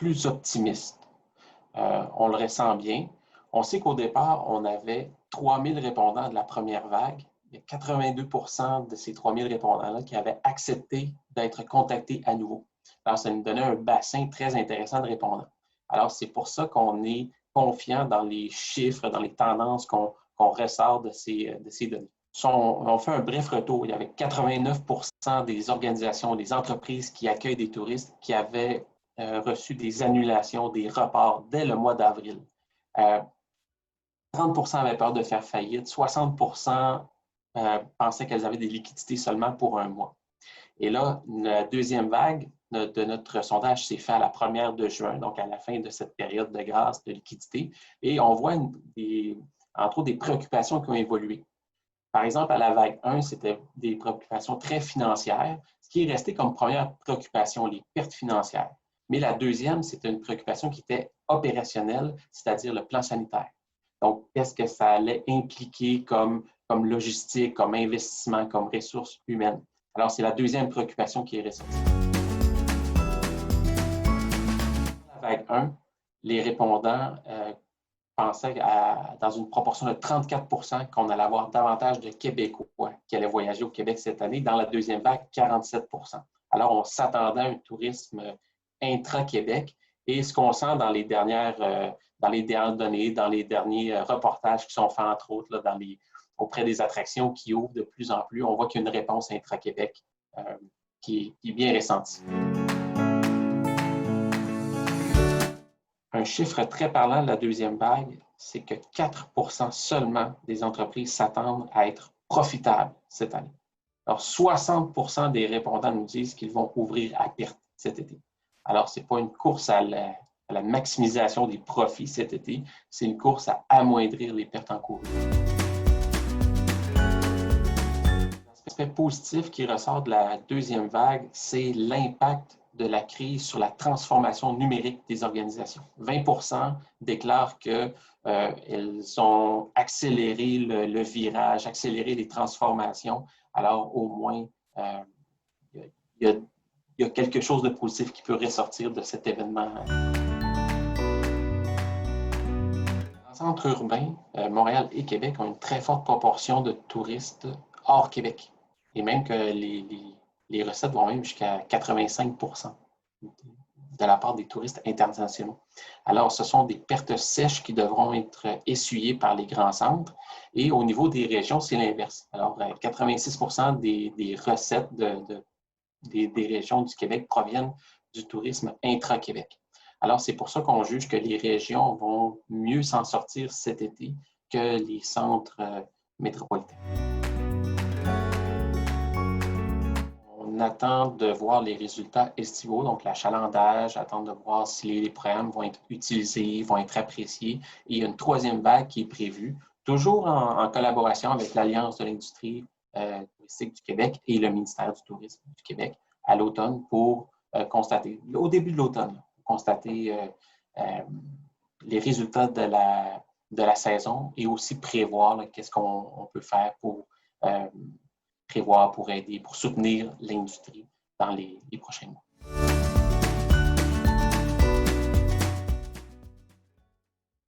plus optimiste. On le ressent bien. On sait qu'au départ, on avait 3000 répondants de la première vague. Il y a 82% de ces 3000 répondants-là qui avaient accepté d'être contactés à nouveau. Alors, ça nous donnait un bassin très intéressant de répondants. Alors, c'est pour ça qu'on est confiant dans les chiffres, dans les tendances qu'on ressort de ces données. On fait un bref retour. Il y avait 89% des organisations, des entreprises qui accueillent des touristes qui avaient reçu des annulations, des reports dès le mois d'avril. 30% avaient peur de faire faillite, 60% pensaient qu'elles avaient des liquidités seulement pour un mois. Et là, la deuxième vague de notre sondage s'est fait à la 1er de juin, donc à la fin de cette période de grâce, de liquidité. Et on voit, entre autres, des préoccupations qui ont évolué. Par exemple, à la vague 1, c'était des préoccupations très financières, ce qui est resté comme première préoccupation, les pertes financières. Mais la deuxième, c'était une préoccupation qui était opérationnelle, c'est-à-dire le plan sanitaire. Donc, qu'est-ce que ça allait impliquer comme logistique, comme investissement, comme ressources humaines? Alors, c'est la deuxième préoccupation qui est ressortie. Dans la vague 1, les répondants pensaient dans une proportion de 34% qu'on allait avoir davantage de Québécois qui allaient voyager au Québec cette année. Dans la deuxième vague, 47%. Alors, on s'attendait à un tourisme intra-Québec. Et ce qu'on sent dans les dernières données, dans les derniers reportages qui sont faits, entre autres, là, auprès des attractions qui ouvrent de plus en plus, on voit qu'il y a une réponse intra-Québec qui est bien ressentie. Un chiffre très parlant de la deuxième vague, c'est que 4% seulement des entreprises s'attendent à être profitables cette année. Alors, 60% des répondants nous disent qu'ils vont ouvrir à perte cet été. Alors, ce n'est pas une course à la maximisation des profits cet été, c'est une course à amoindrir les pertes encourues. L'aspect positif qui ressort de la deuxième vague, c'est l'impact de la crise sur la transformation numérique des organisations. 20% déclarent qu'elles ont accéléré le virage, accéléré les transformations. Alors, au moins, il y a quelque chose de positif qui peut ressortir de cet événement. En centre urbain, Montréal et Québec ont une très forte proportion de touristes hors Québec. Et même que les recettes vont même jusqu'à 85% de la part des touristes internationaux. Alors, ce sont des pertes sèches qui devront être essuyées par les grands centres. Et au niveau des régions, c'est l'inverse. Alors, 86% des recettes des régions du Québec proviennent du tourisme intra-Québec. Alors, c'est pour ça qu'on juge que les régions vont mieux s'en sortir cet été que les centres métropolitains. On attend de voir les résultats estivaux, donc l'achalandage, attendre de voir si les programmes vont être utilisés, vont être appréciés. Et il y a une troisième vague qui est prévue, toujours en collaboration avec l'Alliance de l'industrie touristique du Québec et le ministère du Tourisme du Québec à l'automne pour constater, au début de l'automne, constater les résultats de la saison et aussi prévoir qu'est-ce qu'on peut faire pour prévoir, pour aider, pour soutenir l'industrie dans les prochains mois.